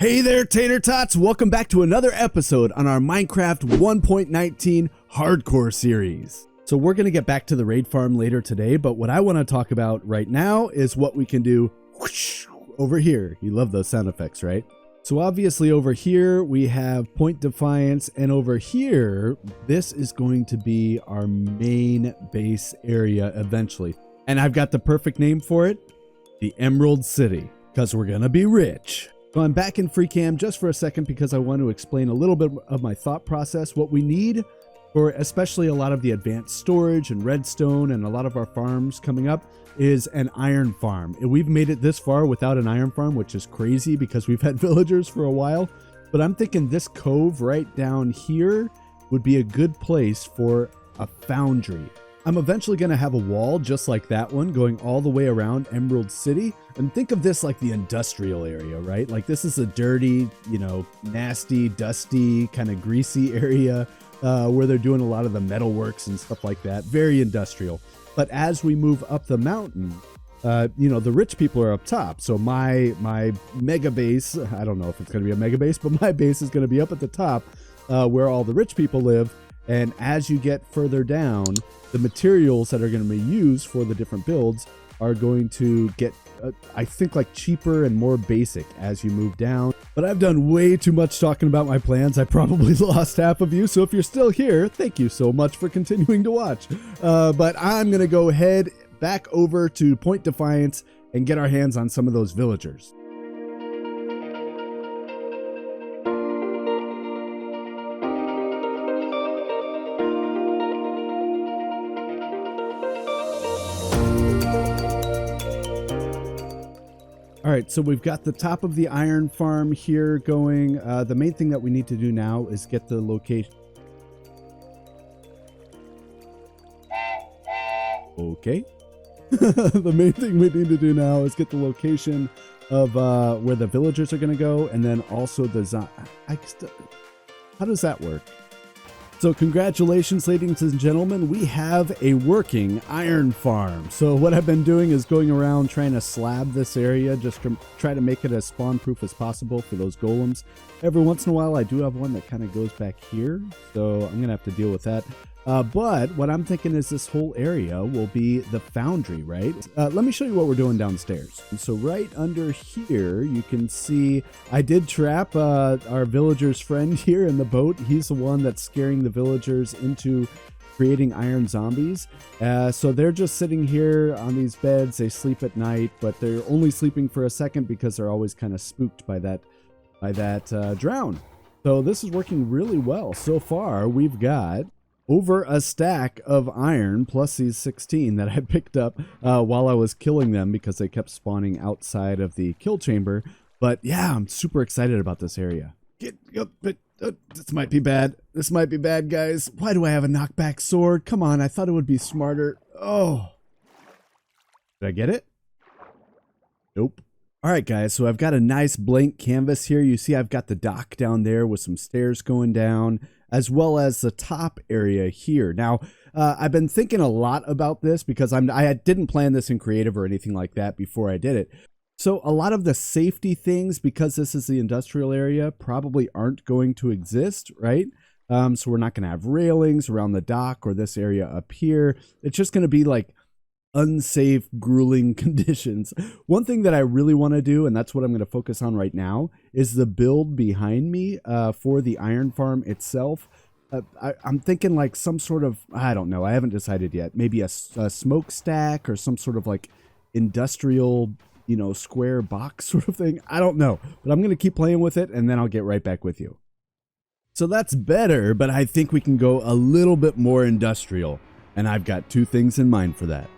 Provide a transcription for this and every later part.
Hey there, Tater Tots! Welcome back to another episode on our Minecraft 1.19 Hardcore series. So we're going to get back to the raid farm later today, but what I want to talk about right now is what we can do whoosh, over here. You love those sound effects, right? So obviously over here we have Point Defiance, and over here, this is going to be our main base area eventually. And I've got the perfect name for it, the Emerald City, because we're going to be rich. So I'm back in free cam just for a second because I want to explain a little bit of my thought process. What we need for especially a lot of the advanced storage and redstone and a lot of our farms coming up is an iron farm. And we've made it this far without an iron farm, which is crazy because we've had villagers for a while. But I'm thinking this cove right down here would be a good place for a foundry. I'm eventually going to have a wall just like that one going all the way around Emerald City. And think of this like the industrial area, right? Like this is a dirty, nasty, dusty, kind of greasy area where they're doing a lot of the metalworks and stuff like that. Very industrial. But as we move up the mountain, the rich people are up top. So my mega base, I don't know if it's going to be a mega base, but my base is going to be up at the top where all the rich people live. And as you get further down, the materials that are going to be used for the different builds are going to get, I think, like cheaper and more basic as you move down. But I've done way too much talking about my plans. I probably lost half of you. So if you're still here, thank you so much for continuing to watch. But I'm going to go head back over to Point Defiance and get our hands on some of those villagers. All right, so we've got the top of the iron farm here going. The main thing that we need to do now is get the location. Okay. The main thing we need to do now is get the location of where the villagers are going to go, and then also the how does that work? So congratulations, ladies and gentlemen, we have a working iron farm. So what I've been doing is going around trying to slab this area just to try to make it as spawn proof as possible for those golems. Every once in a while I do have one that kind of goes back here, so I'm gonna have to deal with that. But what I'm thinking is this whole area will be the foundry, right? Let me show you what we're doing downstairs. And so right under here, you can see I did trap our villager's friend here in the boat. He's the one that's scaring the villagers into creating iron zombies. So they're just sitting here on these beds. They sleep at night, but they're only sleeping for a second because they're always kind of spooked by that drown. So this is working really well. So far, we've got over a stack of iron plus these 16 that I picked up while I was killing them because they kept spawning outside of the kill chamber. But yeah, I'm super excited about this area. This might be bad. This might be bad, guys. Why do I have a knockback sword? Come on, I thought it would be smarter. Oh. Did I get it? Nope. All right, guys, so I've got a nice blank canvas here. You see I've got the dock down there with some stairs going down, as well as the top area here. Now, I've been thinking a lot about this because I didn't plan this in creative or anything like that before I did it. So a lot of the safety things, because this is the industrial area, probably aren't going to exist, right? So we're not going to have railings around the dock or this area up here. It's just going to be like unsafe, grueling conditions. One thing that I really want to do, and that's what I'm going to focus on right now, is the build behind me for the iron farm itself. I'm thinking like some sort of, I don't know, I haven't decided yet, maybe a smokestack or some sort of like industrial, square box sort of thing. I don't know, but I'm going to keep playing with it and then I'll get right back with you. So that's better, but I think we can go a little bit more industrial, and I've got two things in mind for that.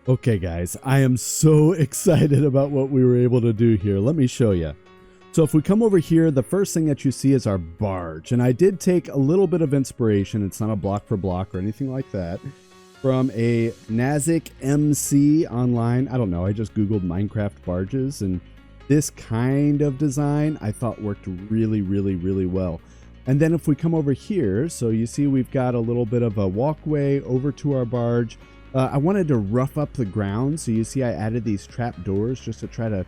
Okay guys, I am so excited about what we were able to do here. Let me show you. So if we come over here, the first thing that you see is our barge. And I did take a little bit of inspiration, it's not a block for block or anything like that, from a Nazik MC online. I don't know, I just Googled Minecraft barges, and this kind of design I thought worked really, really, really well. And then if we come over here, so you see we've got a little bit of a walkway over to our barge. I wanted to rough up the ground. So you see I added these trap doors just to try to,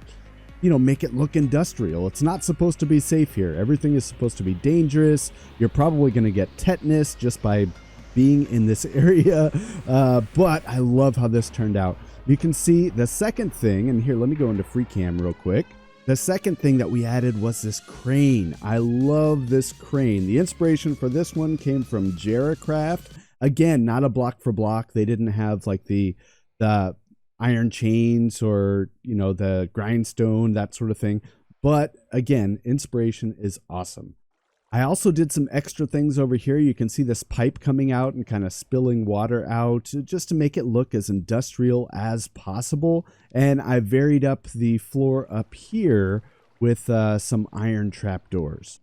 make it look industrial. It's not supposed to be safe here. Everything is supposed to be dangerous. You're probably going to get tetanus just by being in this area. But I love how this turned out. You can see the second thing, and here, let me go into free cam real quick. The second thing that we added was this crane. I love this crane. The inspiration for this one came from Jaracraft. Again, not a block for block. They didn't have like the iron chains or, the grindstone, that sort of thing. But again, inspiration is awesome. I also did some extra things over here. You can see this pipe coming out and kind of spilling water out just to make it look as industrial as possible. And I varied up the floor up here with some iron trapdoors.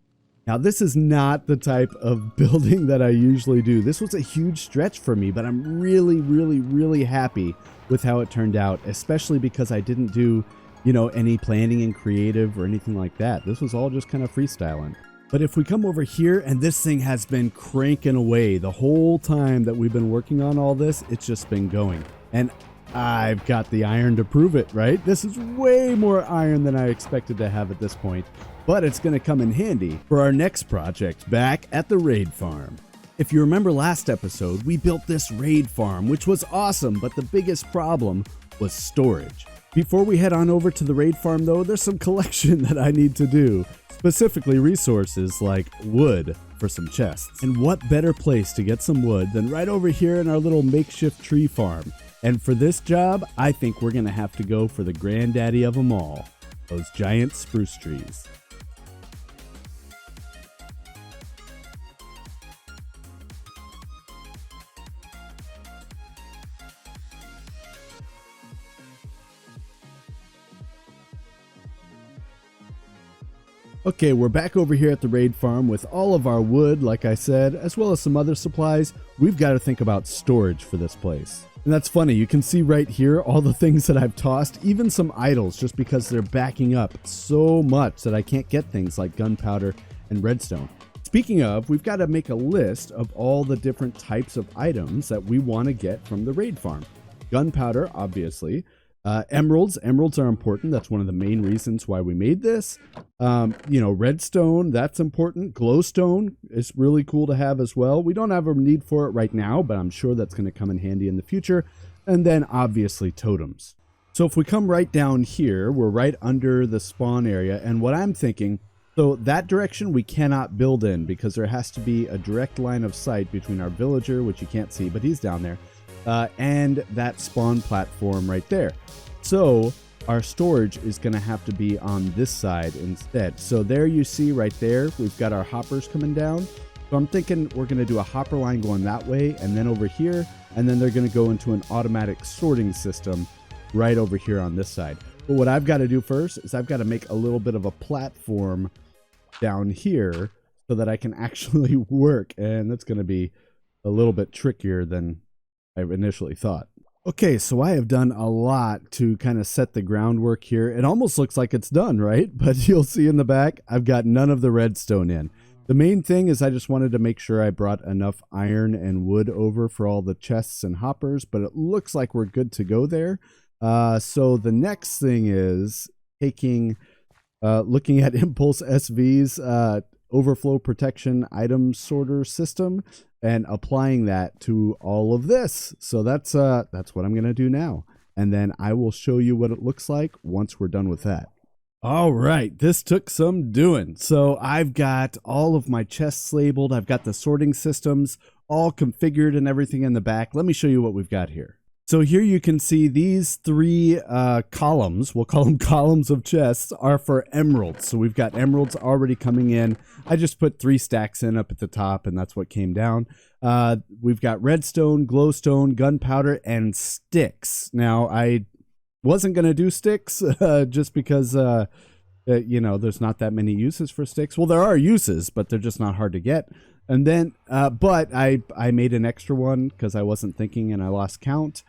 Now, this is not the type of building that I usually do. This was a huge stretch for me, but I'm really, really, really happy with how it turned out, especially because I didn't do, any planning and creative or anything like that. This was all just kind of freestyling. But if we come over here, and this thing has been cranking away the whole time that we've been working on all this, it's just been going. And I've got the iron to prove it, right? This is way more iron than I expected to have at this point, but it's going to come in handy for our next project back at the raid farm. If you remember last episode, we built this raid farm, which was awesome, but the biggest problem was storage. Before we head on over to the raid farm, though, there's some collection that I need to do. Specifically resources like wood for some chests. And what better place to get some wood than right over here in our little makeshift tree farm. And for this job, I think we're going to have to go for the granddaddy of them all, those giant spruce trees. Okay, we're back over here at the raid farm with all of our wood, like I said, as well as some other supplies. We've got to think about storage for this place. And that's funny, you can see right here all the things that I've tossed, even some idols, just because they're backing up so much that I can't get things like gunpowder and redstone. Speaking of, we've got to make a list of all the different types of items that we want to get from the raid farm. Gunpowder, obviously. Emeralds are important. That's one of the main reasons why we made this. Redstone, that's important. Glowstone is really cool to have as well. We don't have a need for it right now, but I'm sure that's going to come in handy in the future. And then obviously totems. So if we come right down here, we're right under the spawn area. And what I'm thinking, so that direction we cannot build in because there has to be a direct line of sight between our villager, which you can't see, but he's down there, and that spawn platform right there. So our storage is going to have to be on this side instead. So there you see right there, we've got our hoppers coming down. So I'm thinking we're going to do a hopper line going that way and then over here, and then they're going to go into an automatic sorting system right over here on this side. But what I've got to do first is I've got to make a little bit of a platform down here so that I can actually work. And that's going to be a little bit trickier than I initially thought. Okay, so I have done a lot to kind of set the groundwork here. It almost looks like it's done, right? But you'll see in the back, I've got none of the redstone in. The main thing is I just wanted to make sure I brought enough iron and wood over for all the chests and hoppers, but it looks like we're good to go there. So the next thing is looking at Impulse SV's overflow protection item sorter system and applying that to all of this. So that's what I'm going to do now. And then I will show you what it looks like once we're done with that. All right, this took some doing. So I've got all of my chests labeled. I've got the sorting systems all configured and everything in the back. Let me show you what we've got here. So here you can see these three columns, we'll call them columns of chests, are for emeralds. So we've got emeralds already coming in. I just put 3 stacks in up at the top, and that's what came down. We've got redstone, glowstone, gunpowder, and sticks. Now, I wasn't going to do sticks just because, there's not that many uses for sticks. Well, there are uses, but they're just not hard to get. And then, but I made an extra one because I wasn't thinking and I lost count.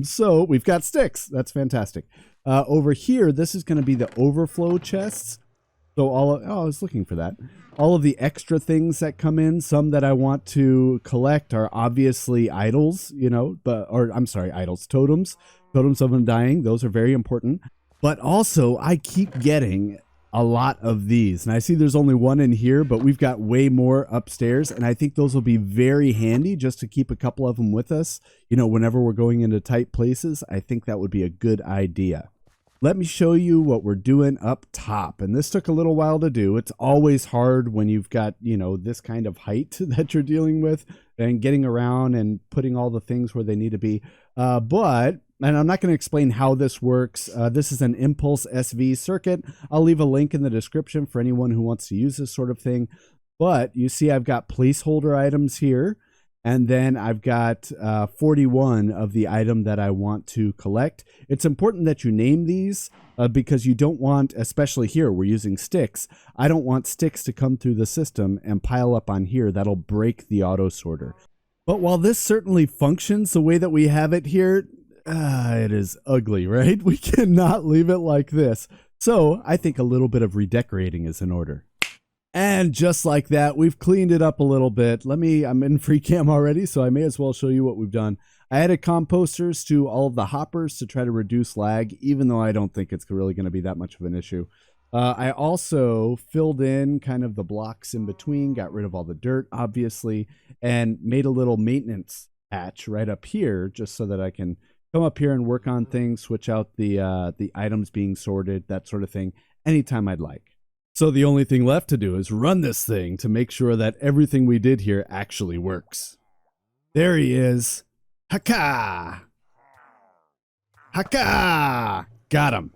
So we've got sticks. That's fantastic. Over here, this is going to be the overflow chests. So I was looking for that. All of the extra things that come in, some that I want to collect are obviously idols, idols, totems of undying. Those are very important. But also I keep getting a lot of these, and I see there's only one in here, but we've got way more upstairs, and I think those will be very handy just to keep a couple of them with us, whenever we're going into tight places. I think that would be a good idea. Let me show you what we're doing up top, and this took a little while to do. It's always hard when you've got, this kind of height that you're dealing with and getting around and putting all the things where they need to be. And I'm not going to explain how this works. This is an Impulse SV circuit. I'll leave a link in the description for anyone who wants to use this sort of thing. But you see I've got placeholder items here. And then I've got 41 of the item that I want to collect. It's important that you name these because you don't want, especially here, we're using sticks. I don't want sticks to come through the system and pile up on here. That'll break the auto sorter. But while this certainly functions the way that we have it here, it is ugly, right? We cannot leave it like this. So I think a little bit of redecorating is in order. And just like that, we've cleaned it up a little bit. I'm in free cam already, so I may as well show you what we've done. I added composters to all of the hoppers to try to reduce lag, even though I don't think it's really going to be that much of an issue. I also filled in kind of the blocks in between, got rid of all the dirt, obviously, and made a little maintenance patch right up here just so that I can come up here and work on things, switch out the items being sorted, that sort of thing, anytime I'd like. So the only thing left to do is run this thing to make sure that everything we did here actually works. There he is. Haka! Haka! Got him.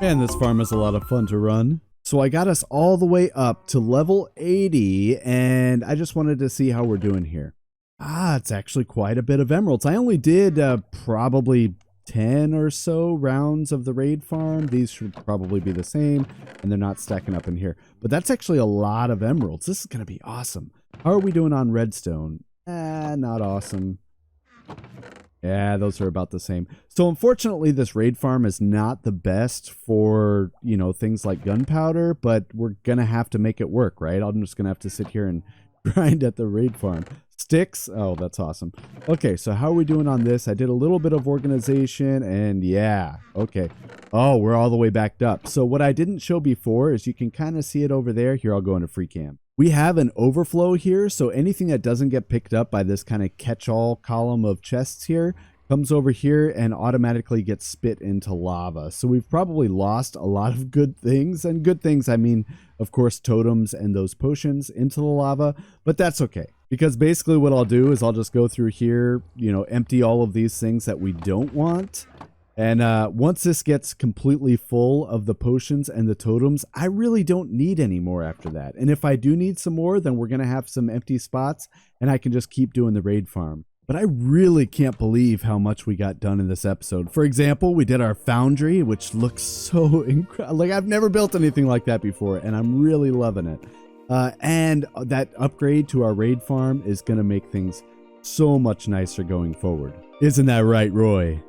Man, this farm is a lot of fun to run. So I got us all the way up to level 80, and I just wanted to see how we're doing here. It's actually quite a bit of emeralds. I only did probably 10 or so rounds of the raid farm. These should probably be the same, and they're not stacking up in here. But that's actually a lot of emeralds. This is going to be awesome. How are we doing on redstone? Not awesome. Yeah, those are about the same. So unfortunately, this raid farm is not the best for, things like gunpowder, but we're going to have to make it work, right? I'm just going to have to sit here and grind at the raid farm. Sticks? Oh, that's awesome. Okay, so how are we doing on this? I did a little bit of organization, and yeah, okay. Oh, we're all the way backed up. So what I didn't show before is you can kind of see it over there. Here, I'll go into free cam. We have an overflow here, so anything that doesn't get picked up by this kind of catch-all column of chests here comes over here and automatically gets spit into lava. So we've probably lost a lot of good things, and good things, I mean, of course, totems and those potions into the lava, but that's okay. Because basically what I'll do is I'll just go through here, empty all of these things that we don't want. And once this gets completely full of the potions and the totems, I really don't need any more after that. And if I do need some more, then we're going to have some empty spots and I can just keep doing the raid farm. But I really can't believe how much we got done in this episode. For example, we did our foundry, which looks so incredible. Like, I've never built anything like that before, and I'm really loving it. And that upgrade to our raid farm is going to make things so much nicer going forward. Isn't that right, Roy?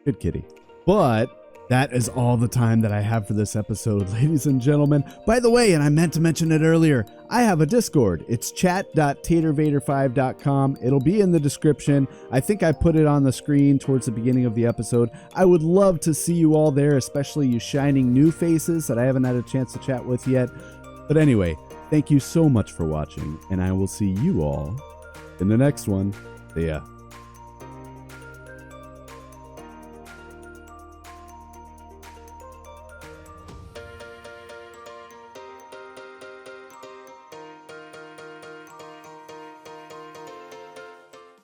Good kitty. But that is all the time that I have for this episode, ladies and gentlemen. By the way, and I meant to mention it earlier, I have a Discord. It's chat.tatervader5.com. It'll be in the description. I think I put it on the screen towards the beginning of the episode. I would love to see you all there, especially you shining new faces that I haven't had a chance to chat with yet. But anyway, thank you so much for watching, and I will see you all in the next one. See ya.